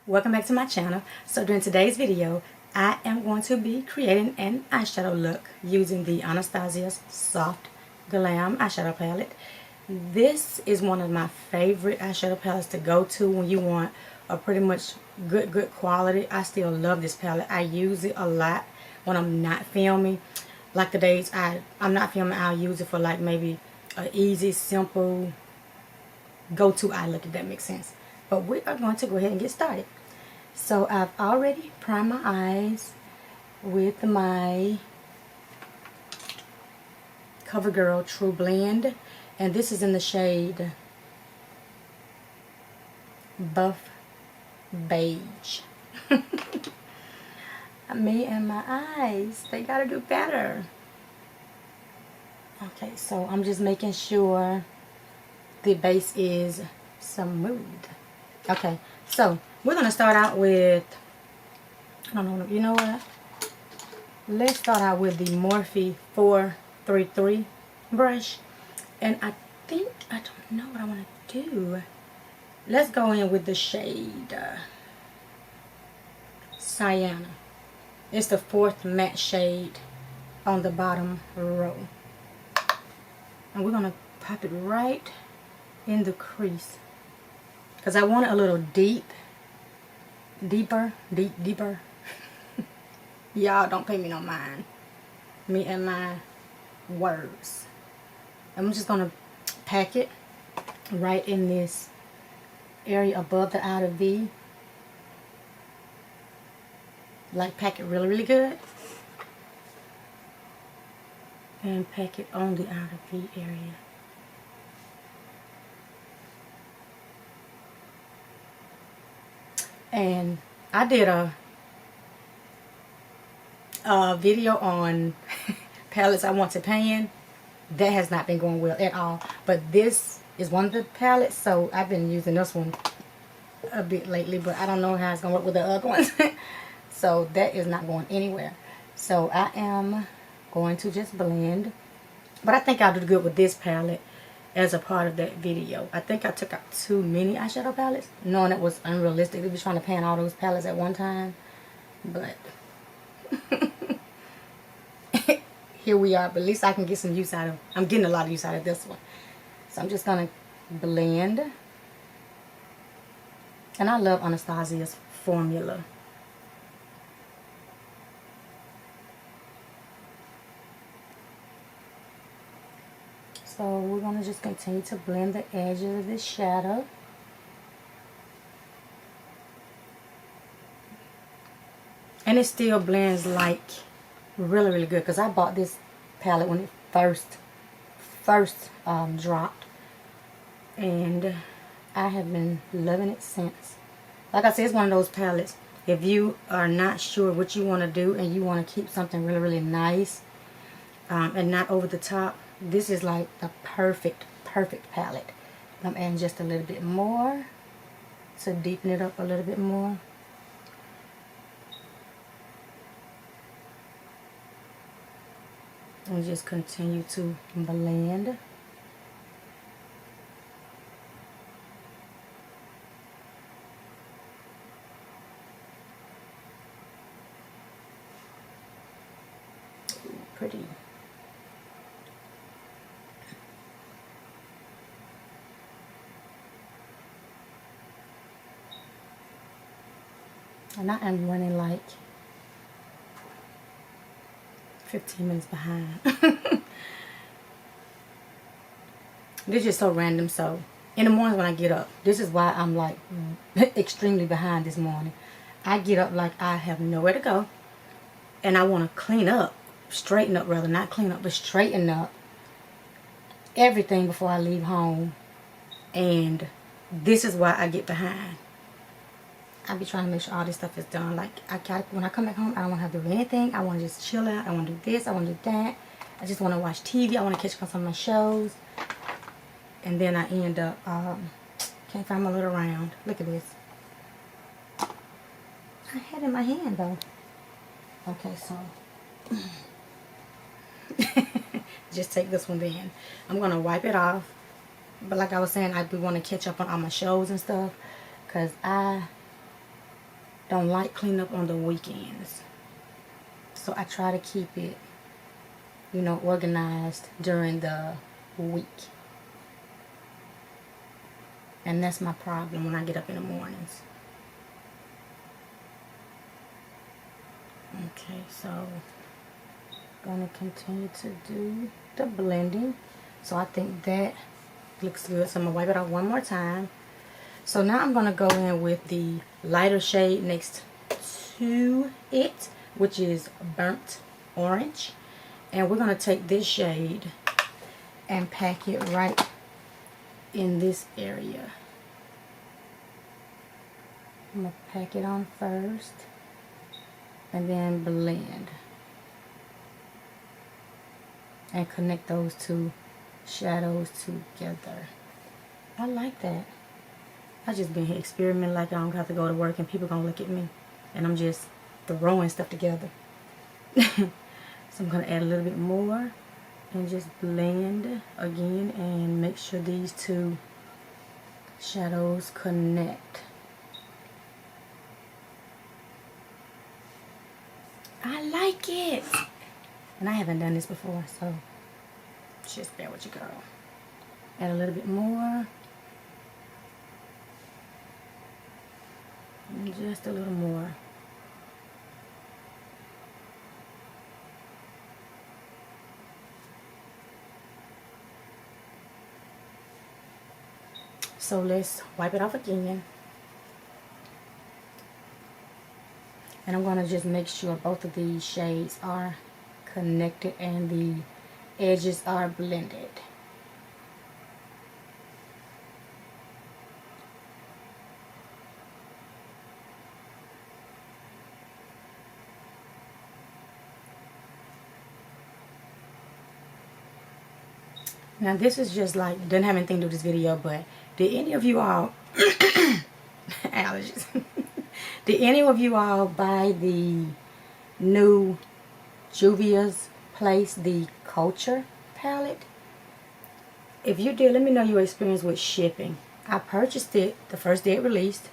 Welcome back to my channel. So during today's video, I am going to be creating an eyeshadow look using the Anastasia's Soft Glam Eyeshadow Palette. This is one of my favorite eyeshadow palettes to go to when you want a pretty much good quality. I still love this palette. I use it a lot when I'm not filming. Like the days I'm not filming, I'll use it for like maybe an easy, simple go-to eye look, if that makes sense. But we are going to go ahead and get started. So I've already primed my eyes with my CoverGirl True Blend, and this is in the shade Buff Beige. Me and my eyes, they gotta do better. Okay, so I'm just making sure the base is smooth. Okay, so we're gonna start out with, I don't know, you know what? Let's start out with the Morphe 433 brush, and I think, I don't know what I want to do. Let's go in with the shade Cyan. It's the fourth matte shade on the bottom row, and we're gonna pop it right in the crease because I want it a little deeper. Y'all don't pay me no mind. Me and my words. I'm just gonna pack it right in this area above the outer V. Like, pack it really good, and pack it on the outer V area. And I did a video on palettes I want to pan. That has not been going well at all. But this is one of the palettes, so I've been using this one a bit lately, but I don't know how it's going to work with the other ones. So that is not going anywhere. So I am going to just blend. But I think I'll do good with this palette as a part of that video. I think I took out too many eyeshadow palettes, knowing it was unrealistic to be trying to pan all those palettes at one time. But here we are. But at least I can get some use out of, I'm getting a lot of use out of this one. So I'm just going to blend. And I love Anastasia's formula. So we're going to just continue to blend the edges of this shadow. And it still blends like really good, because I bought this palette when it first dropped. And I have been loving it since. Like I said, it's one of those palettes, if you are not sure what you want to do and you want to keep something really nice and not over the top, this is like the perfect palette. I'm adding just a little bit more to deepen it up a little bit more. And just continue to blend. Ooh, pretty. And I am running like 15 minutes behind. This is just so random. So in the mornings when I get up, this is why I'm like extremely behind this morning. I get up like I have nowhere to go, and I want to clean up, straighten up rather, not clean up, but straighten up everything before I leave home. And this is why I get behind. I be trying to make sure all this stuff is done. Like, when I come back home, I don't want to have to do anything. I want to just chill out. I want to do this. I want to do that. I just want to watch TV. I want to catch up on some of my shows. And then I end up, can't find my little round. Look at this. I had it in my hand, though. Okay, so. Just take this one then. I'm going to wipe it off. But like I was saying, I do want to catch up on all my shows and stuff. Because I don't like clean up on the weekends. So I try to keep it, you know, organized during the week. And that's my problem when I get up in the mornings. Okay, so gonna continue to do the blending. So I think that looks good. So I'm gonna wipe it off one more time. So now I'm gonna go in with the lighter shade next to it, which is burnt orange. And we're gonna take this shade and pack it right in this area. I'm gonna pack it on first and then blend and connect those two shadows together. I like that. I just been here experimenting like I don't have to go to work and people gonna look at me and I'm just throwing stuff together. So I'm gonna add a little bit more and just blend again and make sure these two shadows connect. I like it. And I haven't done this before, so just bear with you, girl. Add a little bit more. And just a little more. So let's wipe it off again. And I'm going to just make sure both of these shades are connected and the edges are blended. Now this is just like, doesn't have anything to do with this video, but did any of you all, allergies, did any of you all buy the new Juvia's Place, the Culture palette? If you did, let me know your experience with shipping. I purchased it the first day it released,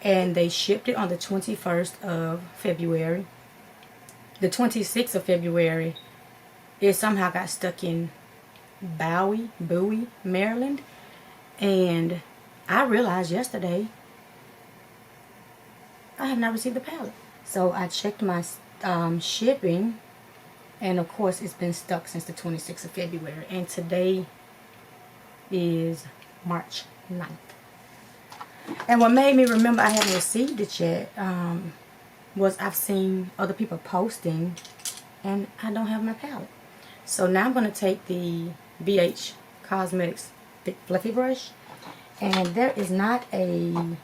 and they shipped it on the 21st of February. The 26th of February, it somehow got stuck in Bowie, Maryland, and I realized yesterday I have not received the palette. So I checked my shipping, and of course it's been stuck since the 26th of February, and today is March 9th. And what made me remember I haven't received it yet was I've seen other people posting and I don't have my palette. So now I'm going to take the BH Cosmetics Thick Fluffy Brush, and there is not a,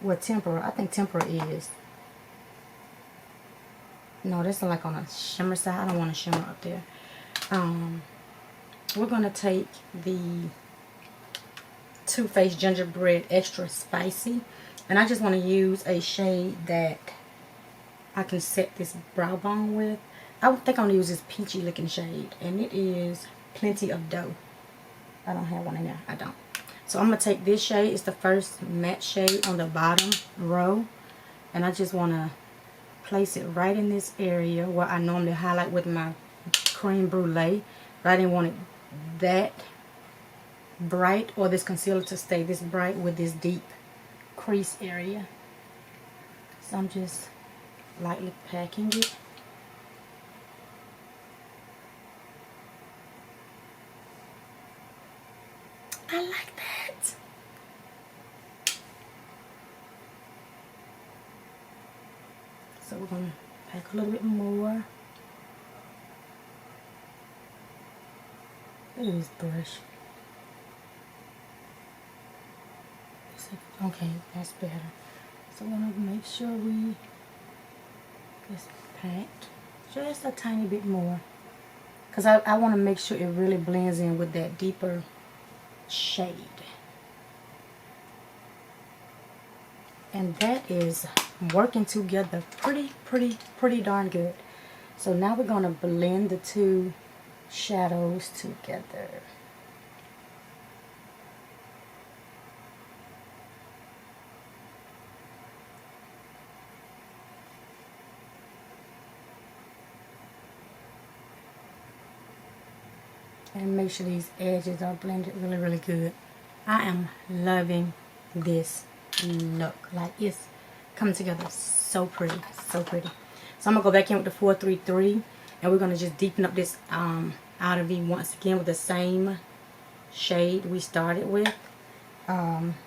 well, tempera, I think tempera is. No, this is like on a shimmer side. I don't want a shimmer up there. We're going to take the Too Faced Gingerbread Extra Spicy, and I just want to use a shade that I can set this brow bone with. I think I'm going to use this peachy looking shade, and it is Plenty of Dough. I don't have one in there. I don't. So I'm going to take this shade. It's the first matte shade on the bottom row, and I just want to place it right in this area where I normally highlight with my cream brulee, but I didn't want it that bright, or this concealer to stay this bright with this deep crease area. So I'm just lightly packing it. I like that. So we're going to pack a little bit more. Look at this brush. Okay, that's better. So we're going to make sure we just packed just a tiny bit more, because I want to make sure it really blends in with that deeper shade. And that is working together pretty darn good. So now we're going to blend the two shadows together. and make sure these edges are blended really, really good. I am loving this look. Like, it's coming together so pretty, so pretty. So I'm gonna go back in with the 433, and we're gonna just deepen up this outer V once again with the same shade we started with,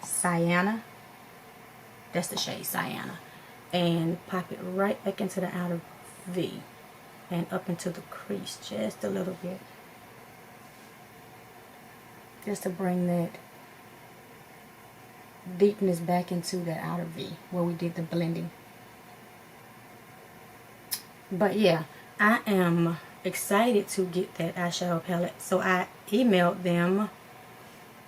Sienna. That's the shade, Sienna, and pop it right back into the outer V and up into the crease just a little bit, just to bring that deepness back into that outer V where we did the blending. But yeah, I am excited to get that eyeshadow palette. So I emailed them.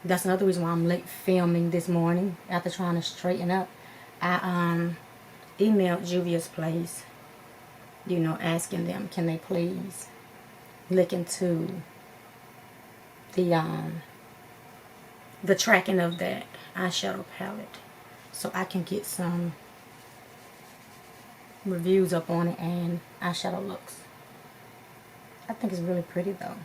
That's another reason why I'm late filming this morning after trying to straighten up. I emailed Juvia's Place, you know, asking them, can they please look into the tracking of that eyeshadow palette so I can get some reviews up on it and eyeshadow looks. I think it's really pretty though.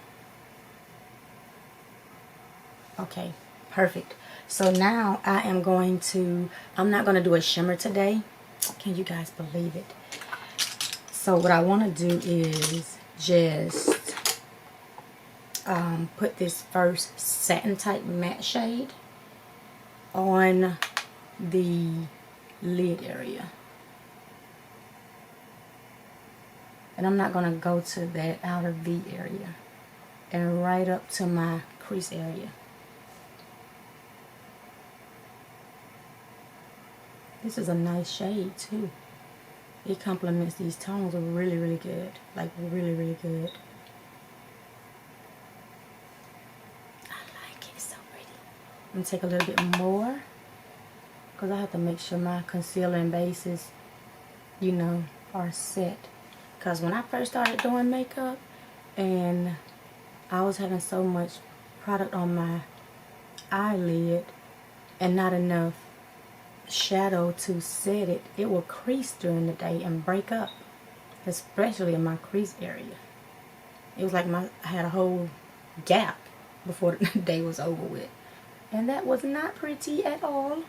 Okay, perfect. So now I am going to, I'm not going to do a shimmer today. Can you guys believe it? So what I want to do is just put this first satin type matte shade on the lid area. And I'm not going to go to that outer V area, and right up to my crease area. This is a nice shade too. It complements these tones really, really good. Like really, really good. I like it. It's so pretty. I'm going to take a little bit more, because I have to make sure my concealer and bases, you know, are set. Because when I first started doing makeup and I was having so much product on my eyelid and not enough shadow to set it, it will crease during the day and break up, especially in my crease area. It was like I had a whole gap before the day was over with, and that was not pretty at all.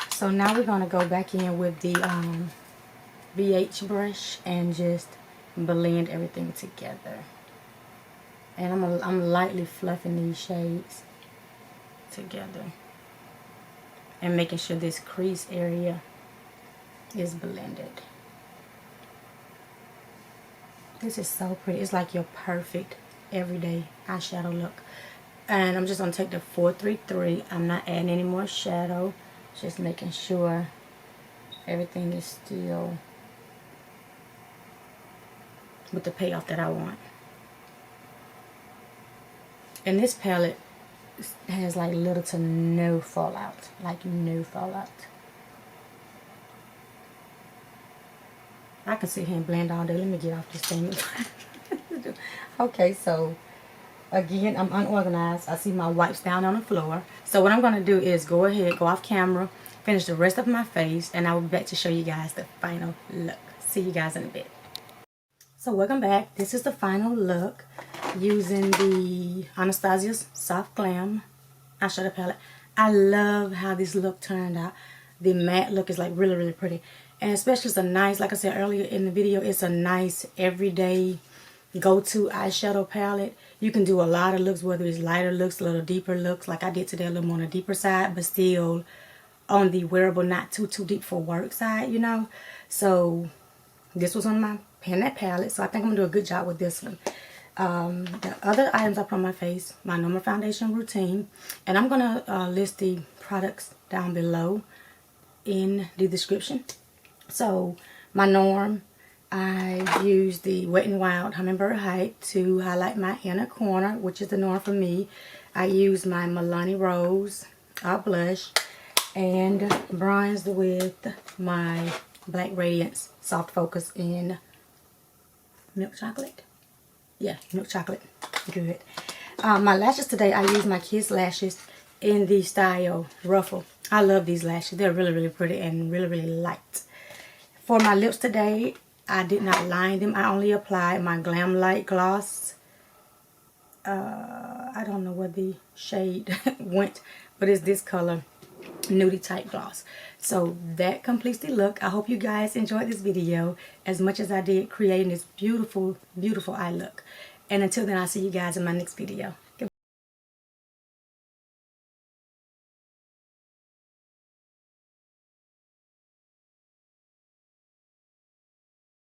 So now we're going to go back in with the BH brush and just blend everything together. And I'm lightly fluffing these shades together and making sure this crease area is blended. This is so pretty. It's like your perfect everyday eyeshadow look. And I'm just going to take the 433. I'm not adding any more shadow. Just making sure everything is still with the payoff that I want. And this palette has like little to no fallout. Like no fallout. I can sit here and blend all day. Let me get off this thing. Okay, so again, I'm unorganized. I see my wipes down on the floor. So what I'm going to do is go ahead, go off camera, finish the rest of my face, and I will be back to show you guys the final look. See you guys in a bit. So welcome back. This is the final look using the Anastasia's Soft Glam eyeshadow palette. I love how this look turned out. The matte look is like really, really pretty. And especially it's a nice, like I said earlier in the video, it's a nice everyday go-to eyeshadow palette. You can do a lot of looks, whether it's lighter looks, a little deeper looks, like I did today, a little more on the deeper side, but still on the wearable, not too deep for work side, you know. So this was on my Pan palette, so I think I'm gonna do a good job with this one. The other items I put on my face, my normal foundation routine, and I'm gonna list the products down below in the description. So my norm, I use the Wet n Wild Hummingbird Hype to highlight my inner corner, which is the norm for me. I use my Milani Rose blush and bronzed with my Black Radiance Soft Focus in milk chocolate. Yeah, milk chocolate. Good. My lashes today, I use my Kiss Lashes in the style Ruffle. I love these lashes. They're really, really pretty and really, really light. For my lips today, I did not line them. I only applied my Glam Light Gloss. I don't know where the shade went, but it's this color, nudie type gloss. So that completes the look. I hope you guys enjoyed this video as much as I did creating this beautiful, beautiful eye look. And until then, I'll see you guys in my next video.